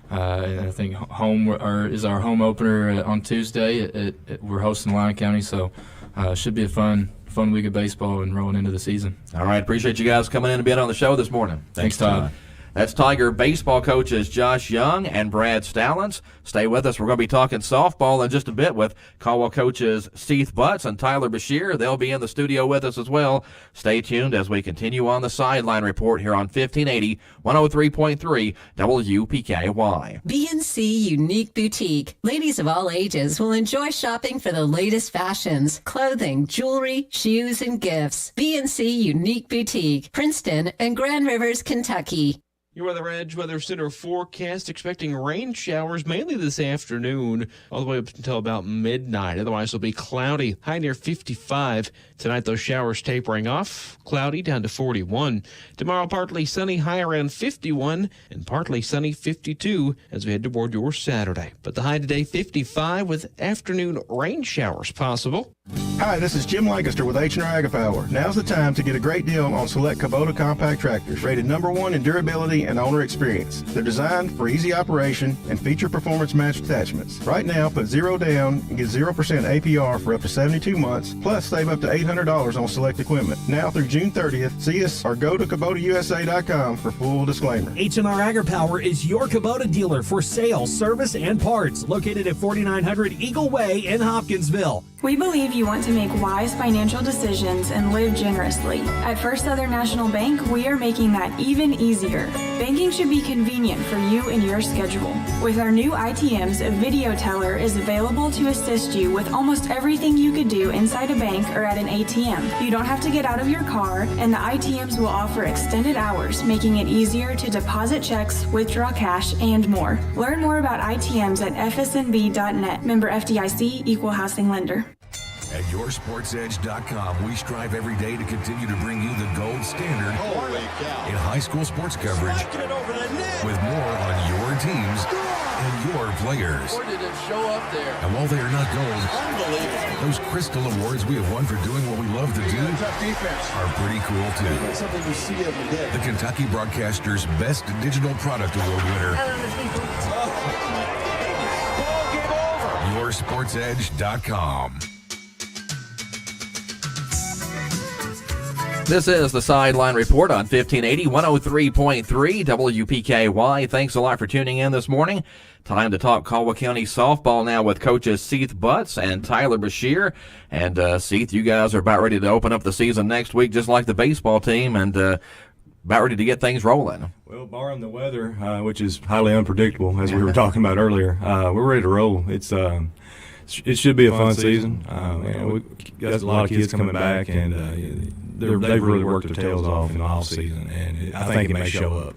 I think home is our home opener on Tuesday. We're hosting Lyon County, so it should be a fun week of baseball and rolling into the season.
All right, appreciate you guys coming in and being on the show this morning.
Thanks, Todd.
That's Tiger baseball coaches Josh Young and Brad Stallings. Stay with us. We're going to be talking softball in just a bit with Caldwell coaches Steve Butts and Tyler Bashir. They'll be in the studio with us as well. Stay tuned as we continue on the Sideline Report here on 1580, 103.3 WPKY.
BNC Unique Boutique. Ladies of all ages will enjoy shopping for the latest fashions, clothing, jewelry, shoes, and gifts. BNC Unique Boutique, Princeton and Grand Rivers, Kentucky.
Your Weather Edge Weather Center forecast expecting rain showers mainly this afternoon, all the way up until about midnight. Otherwise, it'll be cloudy, high near 55. Tonight, those showers tapering off, cloudy down to 41. Tomorrow, partly sunny, high around 51, and partly sunny, 52 as we head toward your Saturday. But the high today, 55, with afternoon rain showers possible.
Hi, this is Jim Lancaster with H&R AgriPower. Now's the time to get a great deal on select Kubota compact tractors, rated #1 in durability and owner experience. They're designed for easy operation and feature performance-matched attachments. Right now, put 0 down and get 0% APR for up to 72 months, plus save up to $800 on select equipment. Now through June 30th, see us or go to KubotaUSA.com for full disclaimer.
H&R AgriPower is your Kubota dealer for sales, service, and parts, located at 4900 Eagle Way in Hopkinsville.
We believe you want to make wise financial decisions and live generously. At First Southern National Bank, we are making that even easier. Banking should be convenient for you and your schedule. With our new ITMs, a video teller is available to assist you with almost everything you could do inside a bank or at an ATM. You don't have to get out of your car, and the ITMs will offer extended hours, making it easier to deposit checks, withdraw cash, and more. Learn more about ITMs at fsnb.net. Member FDIC, Equal Housing Lender.
At YourSportsEdge.com, we strive every day to continue to bring you the gold standard in high school sports coverage with more on your teams and your players.
Or did it show up there?
And while they are not gold, those Crystal Awards we have won for doing what we love to do are pretty cool too.
That's something we see every day.
The Kentucky Broadcasters' Best Digital Product Award winner. YourSportsEdge.com.
This is the Sideline Report on 1580, 103.3 WPKY. Thanks a lot for tuning in this morning. Time to talk Caldwell County softball now with coaches Seth Butts and Tyler Bashir. And Seth, you guys are about ready to open up the season next week, just like the baseball team, and about ready to get things rolling.
Well, barring the weather, which is highly unpredictable, as we were talking about earlier, we're ready to roll. It should be a fun season. We've got a lot of kids coming back, and they've really worked their tails off in the off season, and I think it may show up.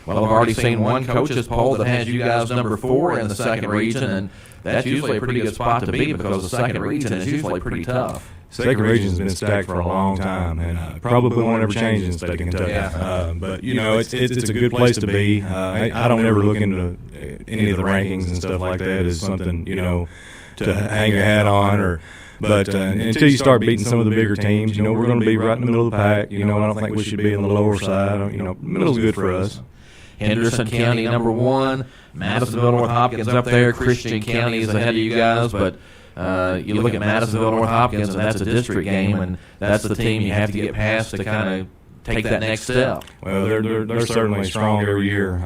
Well, I've already seen one coach's poll that has you guys number 4 in the second region, and that's usually a pretty good spot to be because the second region is usually pretty tough.
Second region's been stacked for a long time, and probably won't ever change in the state of Kentucky. But it's a good place to be. I don't ever look into any of the rankings and stuff like that as something to hang your hat on, but until you start beating some of the bigger teams, we're going to be right in the middle of the pack. I don't think we should be on the lower side. Middle's good for us.
Henderson County number 1, Madisonville, North Hopkins up there. Christian County is ahead of you guys, but you look at Madisonville, North Hopkins, and that's a district game, and that's the team you have to get past to kind of take that next step.
Well, they're certainly strong every year.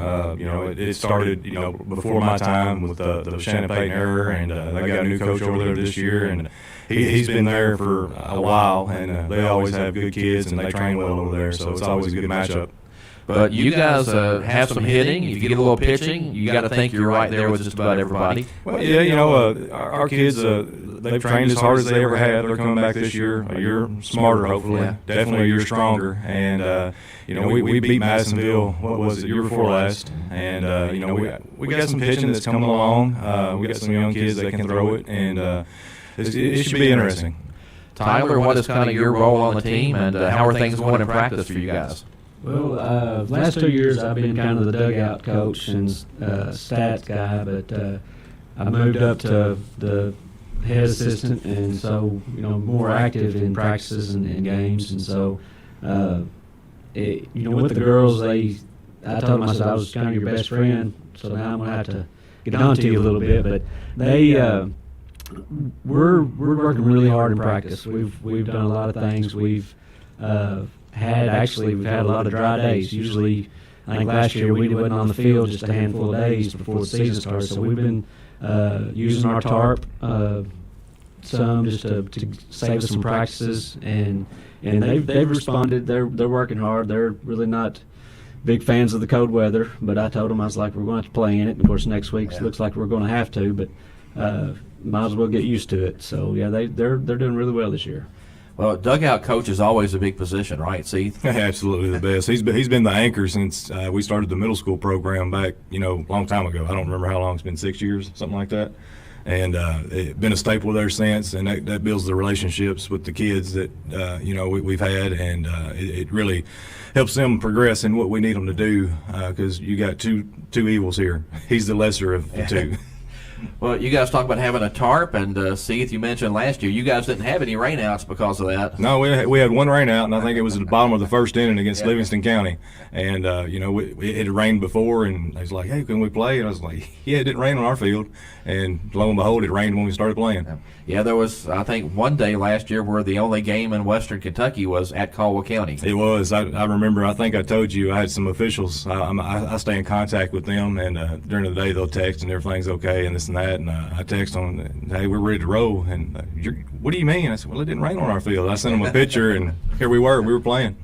It started before my time with the Shannon Payton era, and they got a new coach over there this year, and he's been there for a while, and they always have good kids, and they train well over there, so it's always a good matchup.
But you guys have some hitting. If you get a little pitching, you got to think you're right there with just about everybody.
Well, yeah, our kids, they've trained as hard as they ever have. They're coming back this year a year smarter, hopefully. Yeah. Definitely a year stronger. And, we beat Madisonville, what was it, year before last. And, we got some pitching that's coming along. We got some young kids that can throw it. And it should be interesting.
Tyler, what is kind of your role on the team, and how are things going in practice for you guys?
Well, last 2 years I've been kind of the dugout coach and stats guy, but I moved up to the head assistant, and so more active in practices and games. And so, with the girls, I told them, I said I was kind of your best friend. So now I'm gonna have to get on to you a little bit, but we're working really hard in practice. We've done a lot of things. We've had a lot of dry days. Usually, I think last year we wasn't on the field just a handful of days before the season started. So we've been using our tarp some just to save us some practices, and they've responded. They're working hard. They're really not big fans of the cold weather, but I told them, I was like, we're going to have to play in it. And of course, next week looks like we're going to have to, but might as well get used to it. So yeah, they're doing really well this year.
Well, dugout coach is always a big position, right, Seth?
Absolutely the best. He's been the anchor since we started the middle school program back, a long time ago. I don't remember how long. It's been 6 years, something like that. And it's been a staple there since, and that builds the relationships with the kids that, we've had, and it really helps them progress in what we need them to do, because you got two evils here. He's the lesser of the two.
Well, you guys talk about having a tarp, and Seth, you mentioned last year you guys didn't have any rainouts because of that.
No, we had one rainout, and I think it was at the bottom of the first inning against Livingston County. And, it had rained before, and they was like, hey, can we play? And I was like, yeah, it didn't rain on our field. And lo and behold, it rained when we started playing.
Yeah, there was, I think, one day last year where the only game in Western Kentucky was at Caldwell County.
It was. I remember, I think I told you, I had some officials. I stay in contact with them, and during the day they'll text and everything's okay and this and that. And I text them, hey, we're ready to roll. And what do you mean? I said, well, it didn't rain on our field. I sent them a picture, and here we were playing.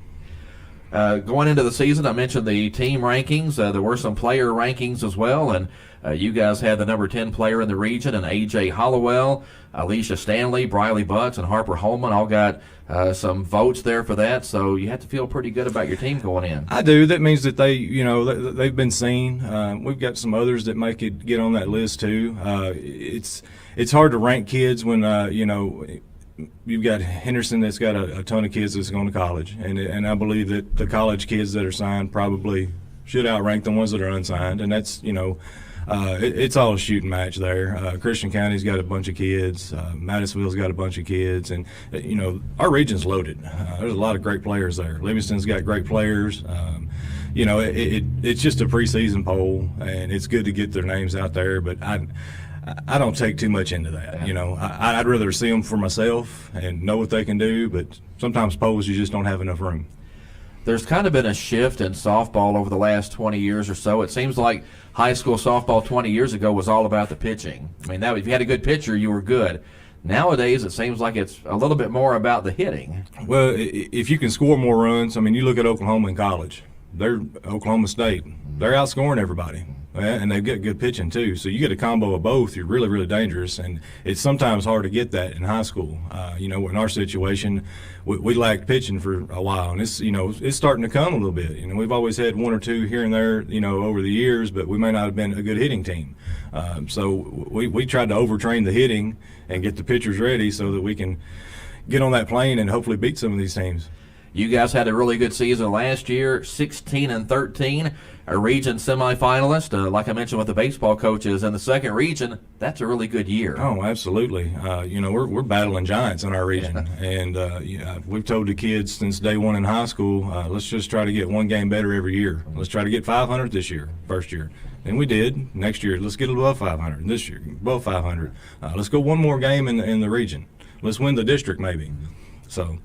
Going into the season, I mentioned the team rankings. There were some player rankings as well, and you guys had the number 10 player in the region, and A.J. Hollowell, Alicia Stanley, Briley Butts, and Harper Holman all got some votes there for that, so you have to feel pretty good about your team going in.
I do. That means that they've been seen. We've got some others that might get on that list too. It's hard to rank kids when you've got Henderson that's got a ton of kids that's going to college, and I believe that the college kids that are signed probably should outrank the ones that are unsigned, and that's it's all a shooting match there. Christian County's got a bunch of kids. Madisonville's got a bunch of kids, and our region's loaded. There's a lot of great players there. Livingston's got great players. It's just a preseason poll, and it's good to get their names out there, but I don't take too much into that. I'd rather see them for myself and know what they can do, but sometimes poles you just don't have enough room.
There's kind of been a shift in softball over the last 20 years or so. It seems like high school softball 20 years ago was all about the pitching. I mean, if you had a good pitcher, you were good. Nowadays, it seems like it's a little bit more about the hitting.
Well, if you can score more runs, I mean, you look at Oklahoma in college. They're Oklahoma State. They're outscoring everybody. And they've got good pitching, too. So you get a combo of both, you're really, really dangerous. And it's sometimes hard to get that in high school. In our situation, we lacked pitching for a while. And it's starting to come a little bit. We've always had one or two here and there, over the years, but we may not have been a good hitting team. So we tried to overtrain the hitting and get the pitchers ready so that we can get on that plane and hopefully beat some of these teams.
You guys had a really good season last year, 16-13, a region semifinalist. Like I mentioned with the baseball coaches in the second region, that's a really good year.
Oh, absolutely. We're battling giants in our region, and we've told the kids since day one in high school, let's just try to get one game better every year. Let's try to get 500 this year, first year. And we did. Next year, let's get above 500. This year, above 500. Let's go one more game in the region. Let's win the district maybe. So.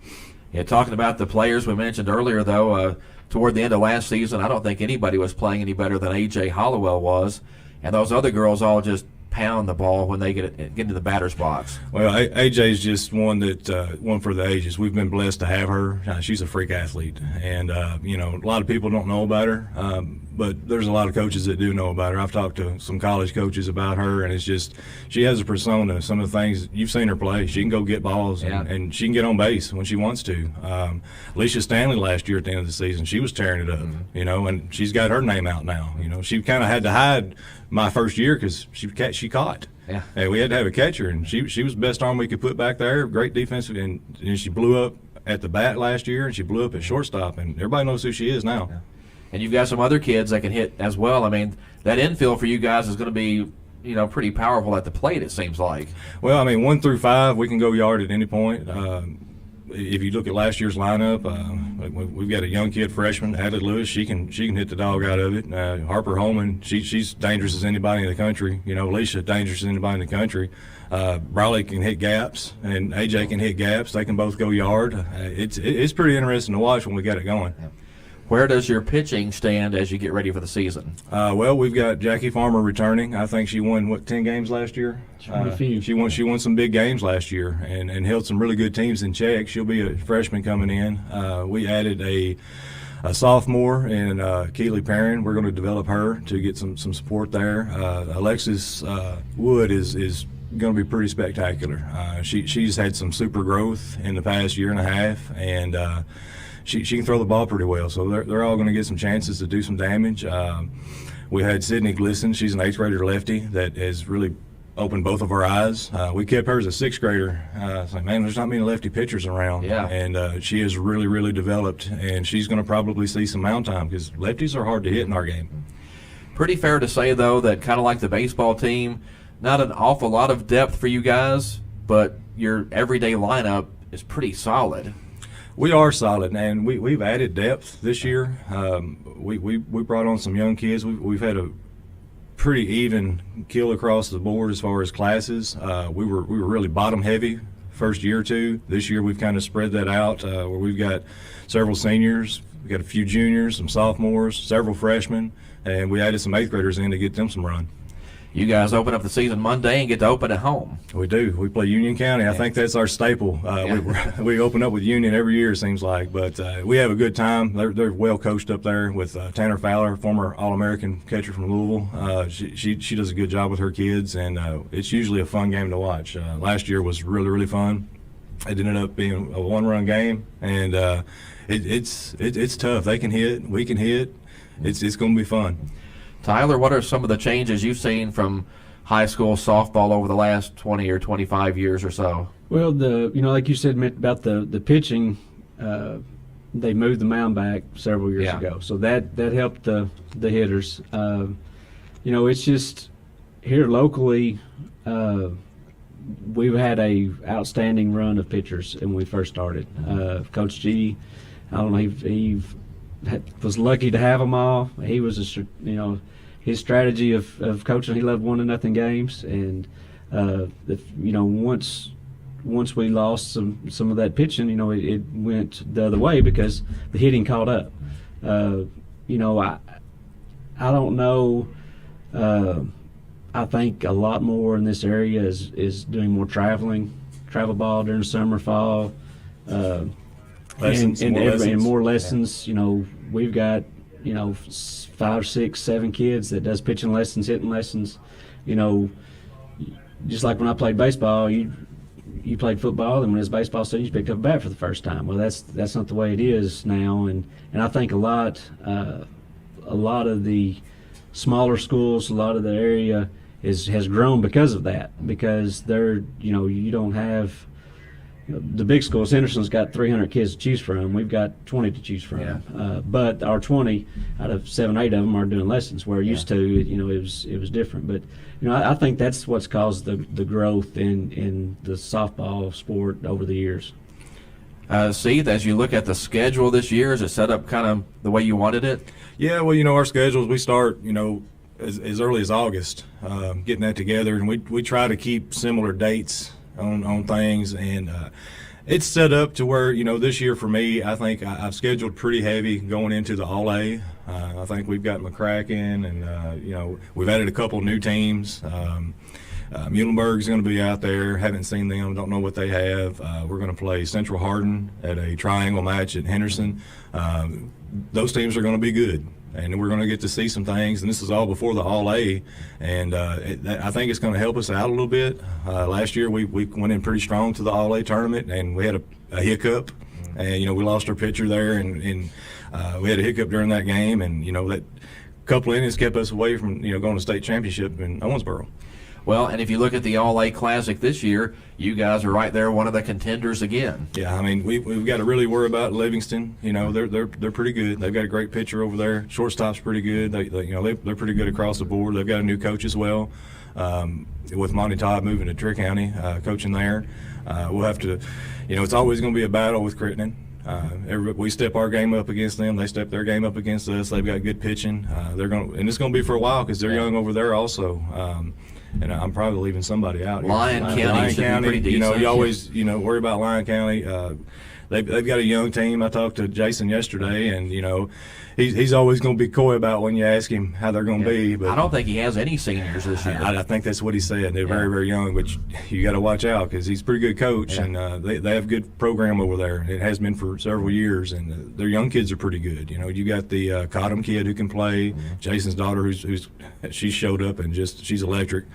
Yeah, talking about the players we mentioned earlier, though, toward the end of last season, I don't think anybody was playing any better than A.J. Hollowell was. And those other girls all just pound the ball when they get into the batter's box.
Well, AJ's just one for the ages. We've been blessed to have her. She's a freak athlete, and a lot of people don't know about her, but there's a lot of coaches that do know about her. I've talked to some college coaches about her, and it's just she has a persona. Some of the things you've seen her play, she can go get balls, and she can get on base when she wants to. Alicia Stanley last year at the end of the season, she was tearing it up, and she's got her name out now. She kind of had to hide my first year because she caught.
Yeah.
And we had to have a catcher, and she was the best arm we could put back there. Great defensive, and she blew up at the bat last year, and she blew up at shortstop, and everybody knows who she is now.
Yeah. And you've got some other kids that can hit as well. I mean, that infield for you guys is going to be, pretty powerful at the plate, it seems like.
Well, 1 through 5, we can go yard at any point. If you look at last year's lineup, we've got a young kid, freshman, Adley Lewis. She can hit the dog out of it. Harper Holman, she's dangerous as anybody in the country. Alicia, dangerous as anybody in the country. Briley can hit gaps, and AJ can hit gaps. They can both go yard. It's pretty interesting to watch when we got it going.
Yeah. Where does your pitching stand as you get ready for the season?
Well, we've got Jackie Farmer returning. I think she won 10 games last year. She won some big games last year and held some really good teams in check. She'll be a freshman coming in. We added a sophomore in Keely Perrin. We're going to develop her to get some support there. Alexis Wood is going to be pretty spectacular. She's had some super growth in the past year and a half, and she can throw the ball pretty well, so they're all going to get some chances to do some damage. We had Sydney Glisson. She's an 8th grader lefty that has really opened both of our eyes. We kept her as a 6th grader. It's like, man, there's not many lefty pitchers around.
Yeah.
And she has really, really developed, and she's going to probably see some mound time because lefties are hard to hit in our game.
Pretty fair to say, though, that kind of like the baseball team, not an awful lot of depth for you guys, but your everyday lineup is pretty solid.
We are solid, and we've added depth this year. We brought on some young kids. We've had a pretty even kill across the board as far as classes. We were really bottom heavy first year or two. This year we've kind of spread that out where we've got several seniors, we've got a few juniors, some sophomores, several freshmen, and we added some 8th graders in to get them some run.
You guys open up the season Monday and get to open at home.
We do. We play Union County. I think that's our staple. We open up with Union every year, it seems like. But we have a good time. They're well coached up there with Tanner Fowler, former All-American catcher from Louisville. She does a good job with her kids, and it's usually a fun game to watch. Last year was really, really fun. It ended up being a one-run game, and it's tough. They can hit. We can hit. It's going to be fun.
Tyler, what are some of the changes you've seen from high school softball over the last 20 or 25 years or so?
Well, like you said about the pitching, they moved the mound back several years ago, so that helped the hitters. It's just here locally, we've had a outstanding run of pitchers when we first started. Coach G, I don't know, he was lucky to have them all. He was his strategy of coaching, he loved 1-0 games, and once once we lost some of that pitching, it went the other way because the hitting caught up. I don't know. I think a lot more in this area is doing more travel ball during summer, fall,
Lessons,
and more lessons. We've got 5, 6, 7 kids that does pitching lessons, hitting lessons. Just like when I played baseball, you played football, and when it was baseball season, you picked up a bat for the first time. Well, that's not the way it is now, and I think a lot of the smaller schools, a lot of the area has grown because of that. Because you don't have the big schools. Henderson's got 300 kids to choose from. We've got 20 to choose from.
Yeah.
But our 20 out of 7, 8 of them are doing lessons. Where used to, it was different. But I think that's what's caused the growth in the softball sport over the years.
Seth, as you look at the schedule this year, is it set up kind of the way you wanted it?
Yeah, well, our schedules, we start, as early as August, getting that together, and we try to keep similar dates on things, and it's set up to where, this year for me, I think I've scheduled pretty heavy going into the All-A. I think we've got McCracken, and, we've added a couple new teams. Muhlenberg's going to be out there. Haven't seen them. Don't know what they have. We're going to play Central Hardin at a triangle match at Henderson. Those teams are going to be good, and we're going to get to see some things. And this is all before the All-A, and I think it's going to help us out a little bit. Last year we went in pretty strong to the All-A tournament, and we had a hiccup, and we lost our pitcher there, and we had a hiccup during that game, and that couple of innings kept us away from going to state championship in Owensboro.
Well, and if you look at the All-A Classic this year, you guys are right there, one of the contenders again.
Yeah, I mean, we've got to really worry about Livingston. They're pretty good. They've got a great pitcher over there. Shortstop's pretty good. They're pretty good across the board. They've got a new coach as well, with Monty Todd moving to Trick County, coaching there. We'll have to, it's always going to be a battle with Crittenden. We step our game up against them. They step their game up against us. They've got good pitching. And it's going to be for a while because they're young over there also. And I'm probably leaving somebody out here.
Lyon County should be pretty decent.
You always, worry about Lyon County. They've got a young team. I talked to Jason yesterday, and he's always going to be coy about when you ask him how they're going to be. But
I don't think he has any seniors this year.
I think that's what he said. They're very, very young, but you got to watch out because he's a pretty good coach, and they have a good program over there. It has been for several years, and their young kids are pretty good. You got the Cottom kid who can play. Jason's daughter, she showed up and she's electric.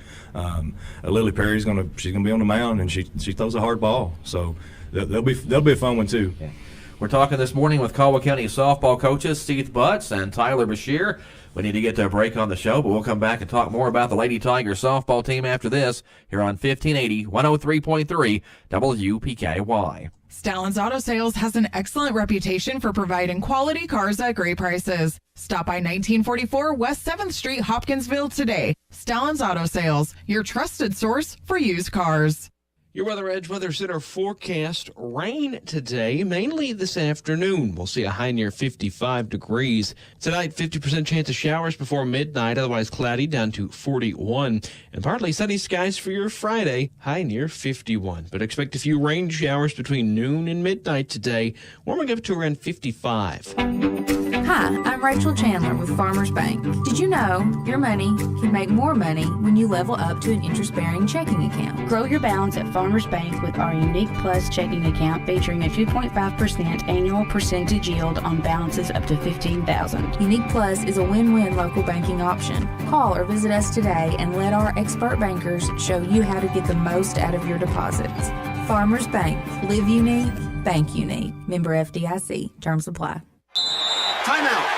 Lily Perry's she's gonna be on the mound, and she throws a hard ball. So they'll be a fun one too.
Yeah. We're talking this morning with Caldwell County softball coaches Seth Butts and Tyler Bashir. We need to get to a break on the show, but we'll come back and talk more about the Lady Tiger softball team after this here on 1580 103.3 WPKY.
Stallin's Auto Sales has an excellent reputation for providing quality cars at great prices. Stop by 1944 West 7th Street, Hopkinsville today. Stallin's Auto Sales, your trusted source for used cars.
Your Weather Edge Weather Center forecast: rain today, mainly this afternoon. We'll see a high near 55 degrees. Tonight, 50% chance of showers before midnight, otherwise cloudy, down to 41. And partly sunny skies for your Friday, high near 51. But expect a few rain showers between noon and midnight today, warming up to around 55.
Hi, I'm Rachel Chandler with Farmers Bank. Did you know your money can make more money when you level up to an interest-bearing checking account?
Grow your balance at Farmers Bank with our Unique Plus checking account featuring a 2.5% annual percentage yield on balances up to $15,000.
Unique Plus is a win-win local banking option. Call or visit us today and let our expert bankers show you how to get the most out of your deposits. Farmers Bank. Live unique, bank unique. Member FDIC. Terms apply.
Timeout.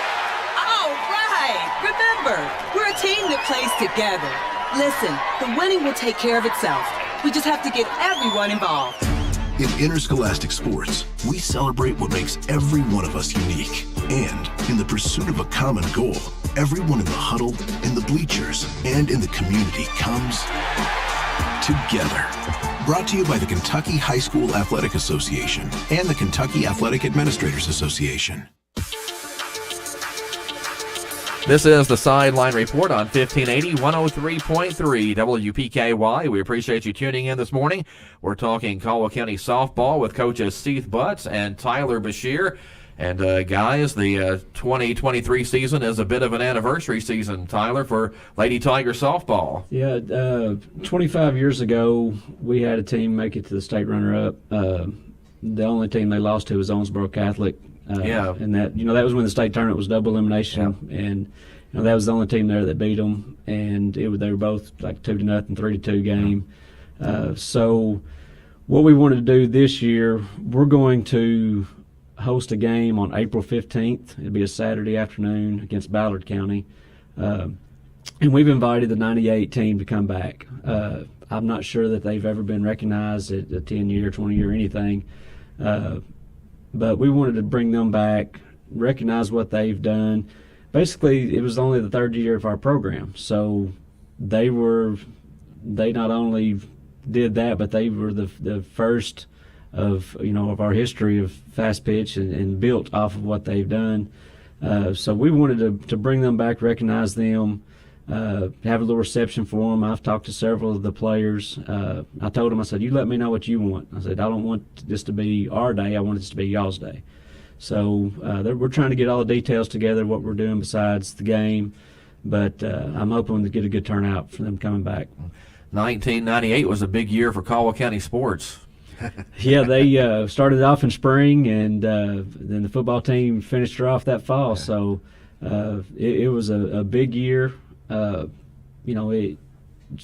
All right. Remember, we're a team that plays together. Listen, the winning will take care of itself. We just have to get everyone involved.
In interscholastic sports, we celebrate what makes every one of us unique. And in the pursuit of a common goal, everyone in the huddle, in the bleachers, and in the community comes together. Brought to you by the Kentucky High School Athletic Association and the Kentucky Athletic Administrators Association.
This is the Sideline Report on 1580, 103.3 WPKY. We appreciate you tuning in this morning. We're talking Caldwell County softball with coaches Steve Butts and Tyler Bashir. And guys, the 2023 season is a bit of an anniversary season, Tyler, for Lady Tiger softball.
Yeah, 25 years ago, we had a team make it to the state runner-up. The only team they lost to was Owensboro Catholic. And that that was when the state tournament was double elimination, and that was the only team there that beat them. And they were both like 2-0, 3-2 game. So what we wanted to do this year, we're going to host a game on April 15th. It'll be a Saturday afternoon against Ballard County. And we've invited the 98 team to come back. I'm not sure that they've ever been recognized at a 10-year, 20-year, anything. But we wanted to bring them back, recognize what they've done. Basically, it was only the third year of our program. So they not only did that, but they were the first of our history of fast pitch and built off of what they've done. So we wanted to bring them back, recognize them, have a little reception for them. I've talked to several of the players. I told them, I said, you let me know what you want. I said, I don't want this to be our day. I want this to be y'all's day. So we're trying to get all the details together, what we're doing besides the game. But I'm hoping to get a good turnout for them coming back.
1998 was a big year for Caldwell County sports.
Yeah, they started off in spring, and then the football team finished her off that fall. So it was a big year.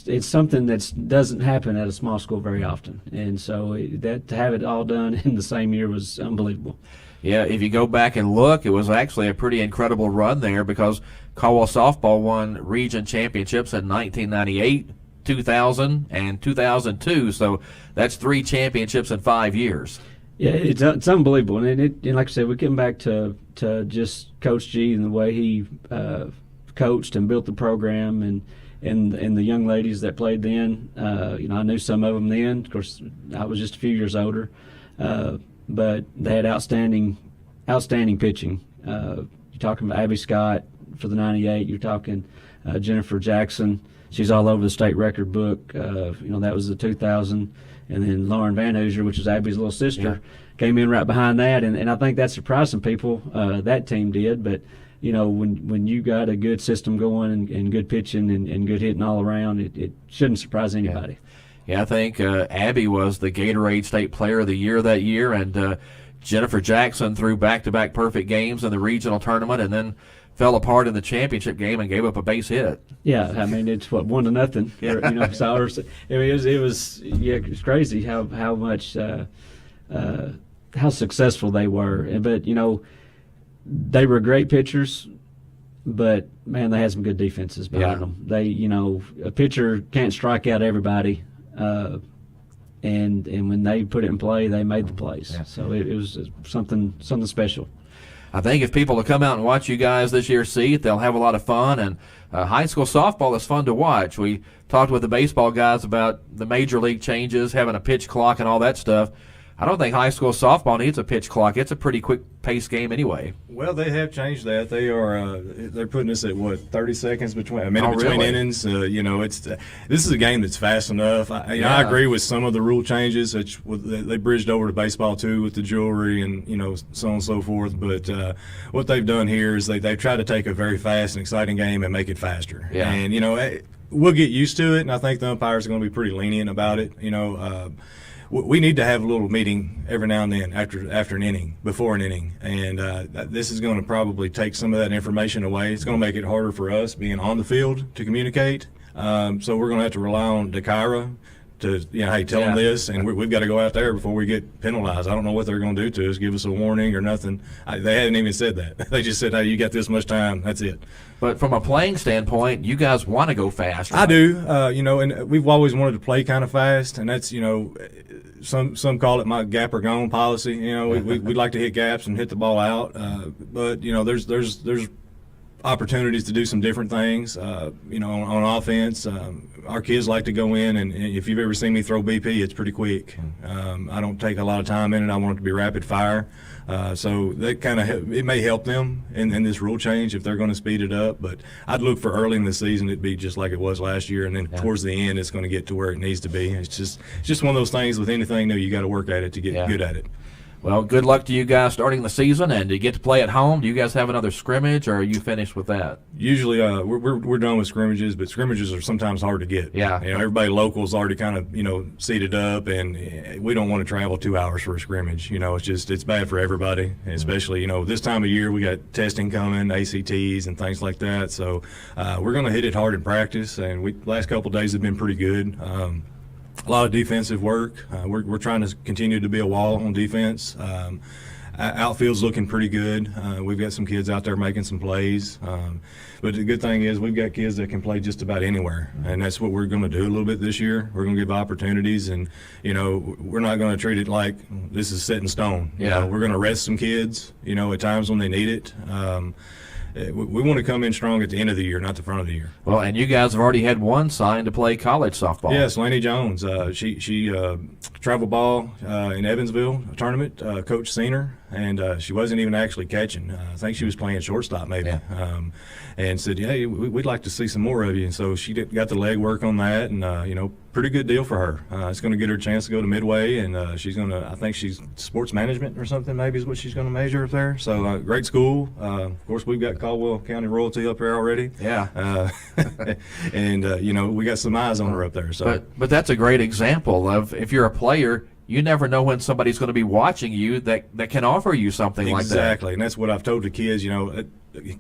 It's something that doesn't happen at a small school very often, and so to have it all done in the same year was unbelievable.
Yeah, if you go back and look, it was actually a pretty incredible run there because Caldwell softball won region championships in 1998, 2000, and 2002. So that's 3 championships in 5 years.
Yeah, it's unbelievable, and like I said, we came back to just Coach G and the way he coached and built the program, and the young ladies that played then. I knew some of them then. Of course, I was just a few years older, but they had outstanding pitching. You're talking about Abby Scott for the 98. You're talking Jennifer Jackson. She's all over the state record book. That was the 2000. And then Lauren Van Hoosier, which is Abby's little sister, came in right behind that. And I think that surprised some people, that team did. But, when you got a good system going and good pitching and good hitting all around, it shouldn't surprise anybody.
Yeah, I think Abby was the Gatorade State Player of the Year that year. And Jennifer Jackson threw back-to-back perfect games in the regional tournament and then fell apart in the championship game and gave up a base hit.
Yeah, I mean it's 1-0.
Yeah.
So it was crazy how much how successful they were. But they were great pitchers, but man, they had some good defenses behind them. They a pitcher can't strike out everybody, and when they put it in play, they made the plays. Yeah. So it was something special.
I think if people will come out and watch you guys this year see it, they'll have a lot of fun. And high school softball is fun to watch. We talked with the baseball guys about the major league changes, having a pitch clock and all that stuff. I don't think high school softball needs a pitch clock. It's a pretty quick pace game anyway.
Well, they have changed that. They're putting us at 30 seconds between innings. This is a game that's fast enough. I agree with some of the rule changes. They bridged over to baseball too with the jewelry and so on and so forth. But what they've done here is they've tried to take a very fast and exciting game and make it faster. Yeah. And we'll get used to it, and I think the umpires are going to be pretty lenient about it. We need to have a little meeting every now and then after an inning, before an inning, and this is going to probably take some of that information away. It's going to make it harder for us being on the field to communicate. So we're going to have to rely on DeKyra to, hey, tell them this, and we've got to go out there before we get penalized. I don't know what they're going to do to us, give us a warning or nothing. They haven't even said that. They just said, hey, you got this much time, that's it.
But from a playing standpoint, you guys want to go fast. Right?
I do, and we've always wanted to play kind of fast, and that's, some call it my gap or gone policy. We like to hit gaps and hit the ball out, but there's opportunities to do some different things, on offense. Our kids like to go in, and if you've ever seen me throw BP, it's pretty quick. I don't take a lot of time in it. I want it to be rapid fire. So that it may help them in this rule change if they're going to speed it up. But I'd look for early in the season it'd be just like it was last year, and then towards the end it's going to get to where it needs to be. It's just one of those things with anything new. You got to work at it to get good at it.
Well, good luck to you guys starting the season, and do you get to play at home? Do you guys have another scrimmage, or are you finished with that?
Usually, we're done with scrimmages, but scrimmages are sometimes hard to get.
Yeah,
everybody local's already kind of seated up, and we don't want to travel 2 hours for a scrimmage. It's bad for everybody, especially this time of year. We got testing coming, ACTs, and things like that. So we're going to hit it hard in practice, and last couple of days have been pretty good. A lot of defensive work. We're trying to continue to be a wall on defense. Outfield's looking pretty good. We've got some kids out there making some plays. But the good thing is we've got kids that can play just about anywhere, and that's what we're going to do a little bit this year. We're going to give opportunities, and we're not going to treat it like this is set in stone. We're going to rest some kids, at times when they need it. We want to come in strong at the end of the year, not the front of the year.
Well, and you guys have already had one signed to play college softball.
Yes, Laney Jones. She travel ball in Evansville tournament. Coach seen her, and she wasn't even actually catching. I think she was playing shortstop maybe. And said, "Hey, we'd like to see some more of you." And so she got the leg work on that, and pretty good deal for her. It's going to get her a chance to go to Midway, and she's going to. I think she's sports management or something. Maybe is what she's going to major up there. So great school. Of course, we've got Caldwell County royalty up there already.
Yeah.
And we got some eyes on her up there. So,
but that's a great example of if you're a player. You never know when somebody's going to be watching you that can offer you something like that.
Exactly, and that's what I've told the kids,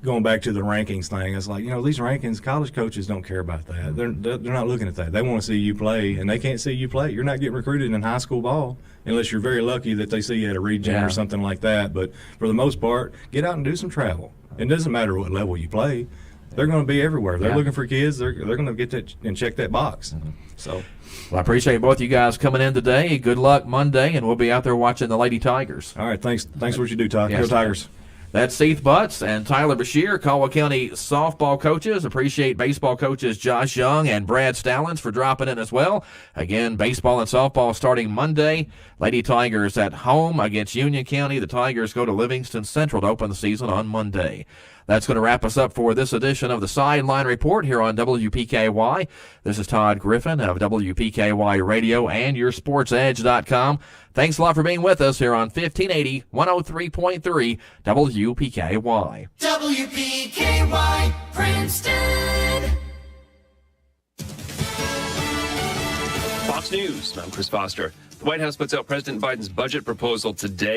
going back to the rankings thing. It's like, these rankings, college coaches don't care about that. They're not looking at that. They want to see you play, and they can't see you play. You're not getting recruited in high school ball unless you're very lucky that they see you at a region or something like that. But for the most part, get out and do some travel. It doesn't matter what level you play. They're going to be everywhere. They're looking for kids. They're going to get that and check that box. So.
Well, I appreciate both you guys coming in today. Good luck Monday, and we'll be out there watching the Lady Tigers.
All right, thanks for what you do, Todd.
Yes.
Go Tigers.
That's Seth Butts and Tyler Bashir, Caldwell County softball coaches. Appreciate baseball coaches Josh Young and Brad Stallings for dropping in as well. Again, baseball and softball starting Monday. Lady Tigers at home against Union County. The Tigers go to Livingston Central to open the season on Monday. That's going to wrap us up for this edition of the Sideline Report here on WPKY. This is Todd Griffin of WPKY Radio and YourSportsEdge.com. Thanks a lot for being with us here on 1580 103.3 WPKY.
WPKY Princeton.
Fox News, I'm Chris Foster. The White House puts out President Biden's budget proposal today.